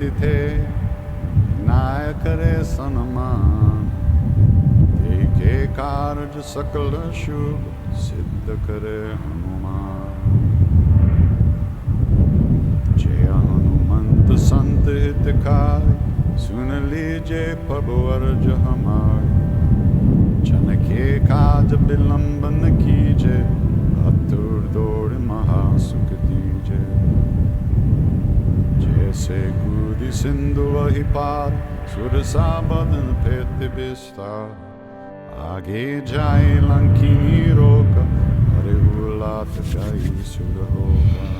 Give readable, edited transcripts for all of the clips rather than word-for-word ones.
तिथे नाय करे सन्मान देखे कार्य सकल शुभ सिद्ध करे हनुमान जय हनुमंत संत हितकारी सुन लीजे प्रभु अर्ज हमारे जन के काज विलंब न कीजे अतुर दौड़ महासुख दीजे जैसे कूदी सिंधु वही पार सुरसा बदन फेत बिस्तार आगे जाए लंकी रोक अरे हुलात जाई सुर होगा.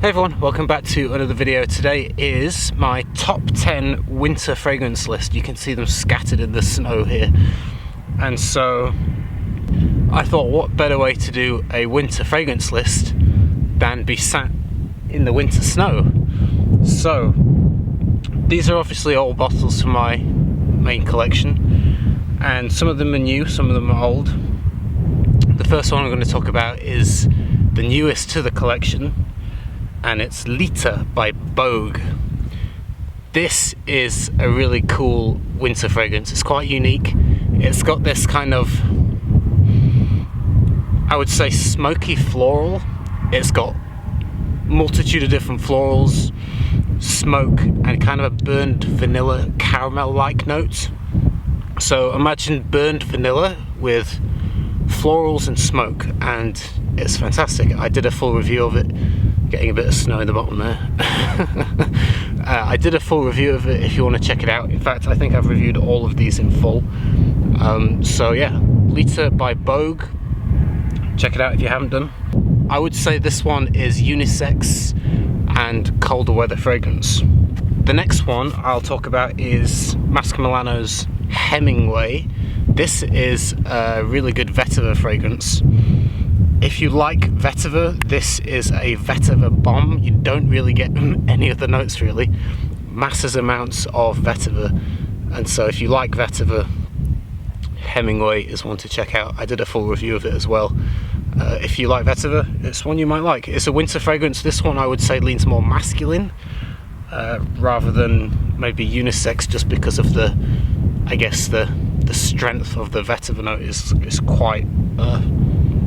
Hey everyone, welcome back to another video. Today is my top 10 winter fragrance list. You can see them scattered in the snow here. And so I thought, what better way to do a winter fragrance list than be sat in the winter snow. So these are obviously old bottles from my main collection, and some of them are new, some of them are old. The first one I'm going to talk about is the newest to the collection, and it's Lita by Bogue. This is a really cool winter fragrance. It's quite unique. It's got this kind of, I would say, smoky floral. It's got multitude of different florals, smoke, and kind of a burnt vanilla caramel-like note. So imagine burnt vanilla with florals and smoke, and it's fantastic. I did a full review of it. Getting a bit of snow in the bottom there. I did a full review of it if you want to check it out. In fact, I think I've reviewed all of these in full. So yeah, Lita by Bogue. Check it out if you haven't done. I would say this one is unisex and colder weather fragrance. The next one I'll talk about is Masca Milano's Hemingway. This is a really good vetiver fragrance. If you like vetiver, this is a vetiver bomb. You don't really get any of the notes really. Massive amounts of vetiver. And so if you like vetiver, Hemingway is one to check out. I did a full review of it as well. If you like vetiver, it's one you might like. It's a winter fragrance. This one I would say leans more masculine rather than maybe unisex, just because of the, I guess the strength of the vetiver note is quite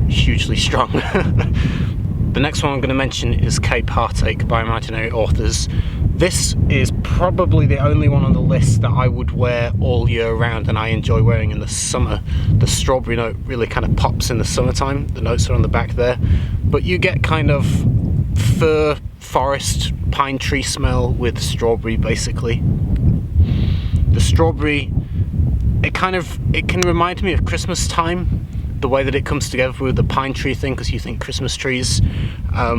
hugely strong. The next one I'm going to mention is Cape Heartache by Imaginary Authors. This is probably the only one on the list that I would wear all year round, and I enjoy wearing in the summer. The strawberry note really kind of pops in the summertime. The notes are on the back there, but you get kind of fir, forest, pine tree smell with strawberry basically. The strawberry, it can remind me of Christmas time, the way that it comes together with the pine tree thing, because you think Christmas trees,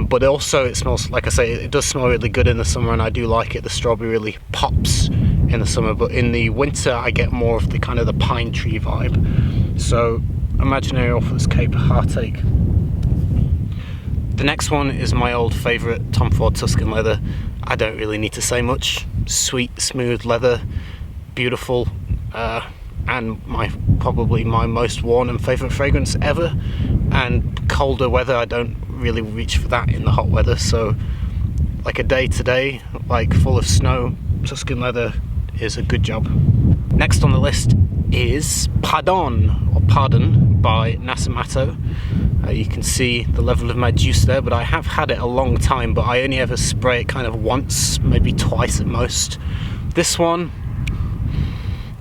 but also it smells, like I say, it does smell really good in the summer, and I do like it. The strawberry really pops in the summer, but in the winter I get more of the kind of the pine tree vibe. So Imaginary Authors Cape Heartache. The next one is my old favourite Tom Ford Tuscan leather. I don't really need to say much. Sweet, smooth leather, beautiful, and probably my most worn and favourite fragrance ever. And colder weather, I don't really reach for that in the hot weather. So like a day today, like full of snow, Tuscan leather is a good job. Next on the list is Pardon by Nasomatto. You can see the level of my juice there, but I have had it a long time, but I only ever spray it kind of once, maybe twice at most. This one,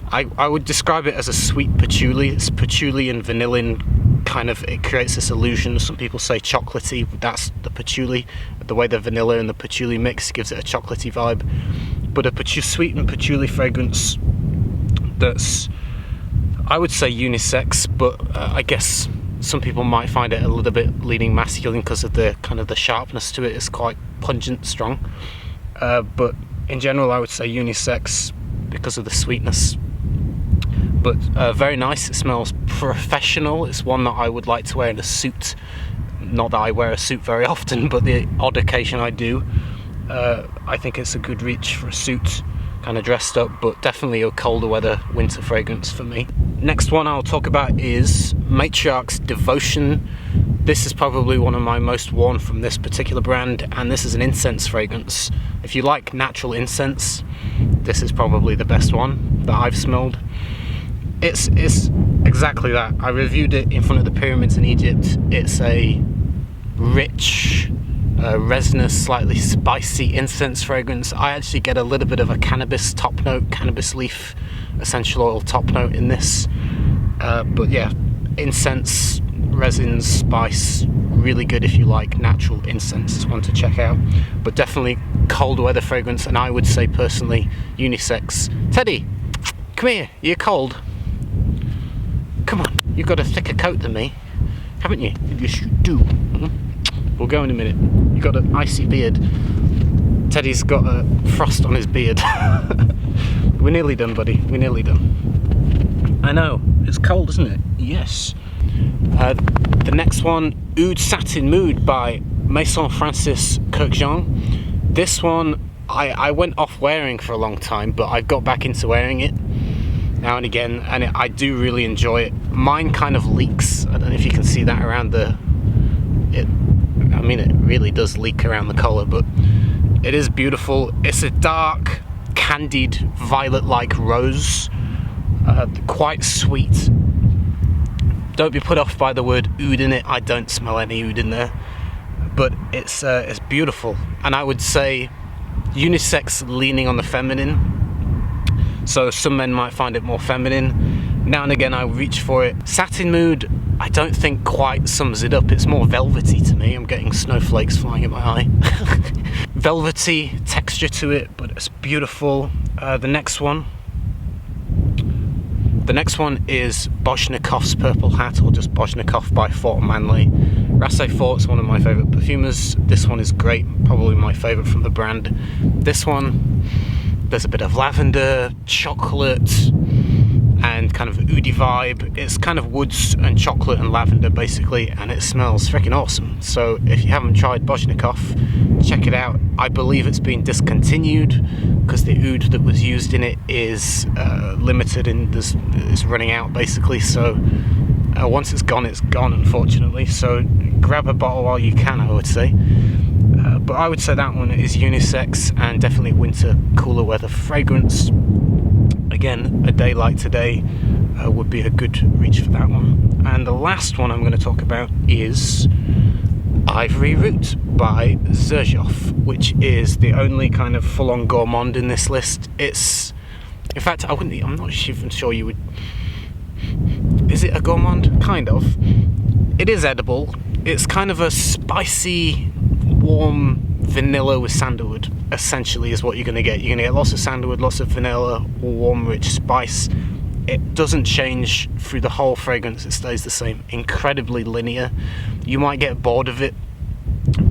I would describe it as a sweet patchouli. It's patchouli and vanillin, kind of, it creates this illusion. Some people say chocolatey, but that's the patchouli. The way the vanilla and the patchouli mix gives it a chocolatey vibe. But a sweet and patchouli fragrance that's, I would say, unisex, but I guess some people might find it a little bit leaning masculine because of the kind of the sharpness to it. It's quite pungent, strong. But in general, I would say unisex because of the sweetness. But very nice. It smells professional. It's one that I would like to wear in a suit. Not that I wear a suit very often, but the odd occasion I do. I think it's a good reach for a suit, kind of dressed up, but definitely a colder weather winter fragrance for me. Next one I'll talk about is Matriarch Devotion This is probably one of my most worn from this particular brand, and this is an incense fragrance. If you like natural incense, this is probably the best one that I've smelled. It's exactly that. I reviewed it in front of the pyramids in Egypt. It's a rich, resinous, slightly spicy incense fragrance. I actually get a little bit of a cannabis top note, cannabis leaf, essential oil top note in this. But yeah, incense, resins, spice, really good if you like natural incense. It's one to check out. But definitely cold weather fragrance, and I would say personally unisex. Teddy, come here, you're cold. Come on, you've got a thicker coat than me, haven't you? Yes, you do. We'll go in a minute. You've got an icy beard. Teddy's got a frost on his beard. We're nearly done, buddy. We're nearly done. I know, it's cold, isn't it? Yes. The next one, Oud Satin Mood by Maison Francis Kurkdjian. This one, I went off wearing for a long time, but I got back into wearing it now and again, and I do really enjoy it. Mine kind of leaks. I don't know if you can see that around it really does leak around the collar, but it is beautiful. It's a dark, candied, violet-like rose, quite sweet. Don't be put off by the word oud in it. I don't smell any oud in there, but it's beautiful, and I would say unisex, leaning on the feminine. So some men might find it more feminine. Now and again I reach for it. Satin Mood, I don't think quite sums it up. It's more velvety to me. I'm getting snowflakes flying in my eye. Velvety texture to it, but it's beautiful. The next one is Boschnikov's Purple Hat, or just Boschnikov by Fort Manle. Rasse Fort's one of my favourite perfumers. This one is great, probably my favourite from the brand. This one, there's a bit of lavender, chocolate, and kind of oudi vibe. It's kind of woods and chocolate and lavender basically, and it smells freaking awesome. So if you haven't tried Boschnikov, check it out. I believe it's been discontinued because the oud that was used in it is limited and it's running out basically. So once it's gone, unfortunately. So grab a bottle while you can, I would say. But I would say that one is unisex and definitely winter, cooler weather fragrance. Again, a day like today would be a good reach for that one. And the last one I'm going to talk about is Ivory Root by Zerjoff, which is the only kind of full-on gourmand in this list. It's, in fact, I'm not even sure you would. Is it a gourmand? Kind of. It is edible. It's kind of a spicy, warm vanilla with sandalwood, essentially, is what you're going to get. You're going to get lots of sandalwood, lots of vanilla, warm, rich spice. It doesn't change through the whole fragrance. It stays the same. Incredibly linear. You might get bored of it.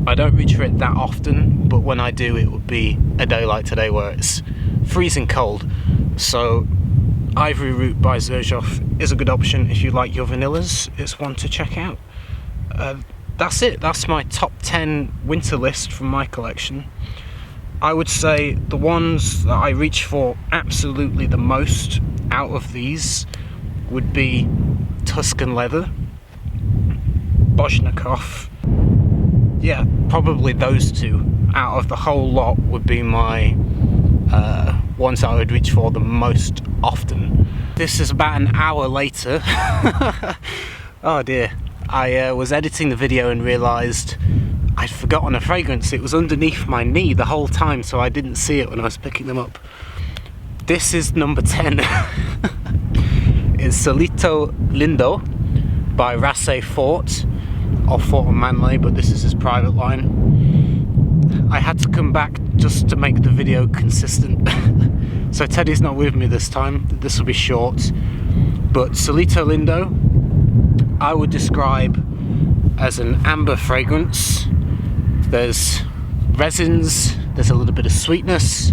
I don't reach for it that often, but when I do, it would be a day like today where it's freezing cold. So Ivory Root by Zerjoff is a good option if you like your vanillas. It's one to check out. That's it. That's my top 10 winter list from my collection. I would say the ones that I reach for absolutely the most out of these would be Tuscan Leather, Boschnikov. Yeah, probably those two out of the whole lot would be my ones I would reach for the most often. This is about an hour later. Oh dear. I was editing the video and realised I'd forgotten a fragrance. It was underneath my knee the whole time, so I didn't see it when I was picking them up. This is number 10. It's Solito Lindo by Rasse Fort, or Fort Manle, but this is his private line. I had to come back just to make the video consistent. So Teddy's not with me this time. This will be short. But Solito Lindo, I would describe as an amber fragrance. There's resins, there's a little bit of sweetness,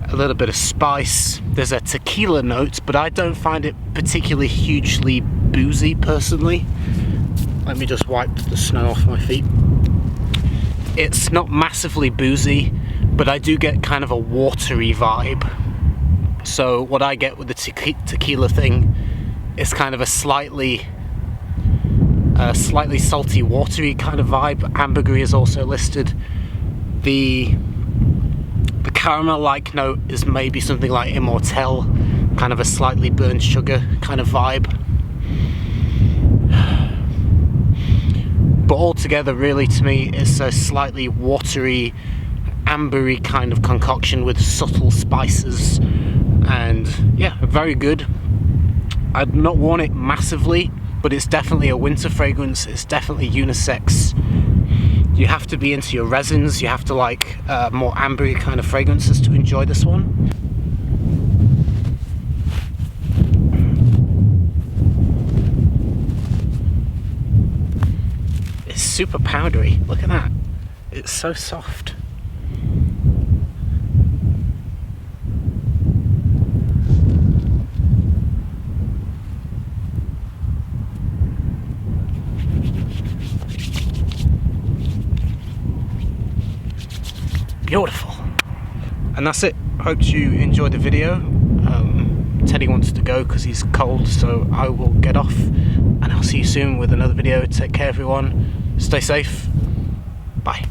a little bit of spice, there's a tequila note, but I don't find it particularly hugely boozy personally. Let me just wipe the snow off my feet. It's not massively boozy, but I do get kind of a watery vibe. So what I get with the tequila thing is kind of a slightly slightly salty, watery kind of vibe. Ambergris is also listed. The caramel-like note is maybe something like Immortelle, kind of a slightly burnt sugar kind of vibe. But altogether, really, to me, it's a slightly watery, ambery kind of concoction with subtle spices, and yeah, very good. I've not worn it massively, but it's definitely a winter fragrance. It's definitely unisex. You have to be into your resins, you have to like more ambery kind of fragrances to enjoy this one. It's super powdery, look at that. It's so soft. Beautiful. And that's it. Hope you enjoyed the video. Teddy wants to go because he's cold, so I will get off, and I'll see you soon with another video. Take care, everyone. Stay safe. Bye.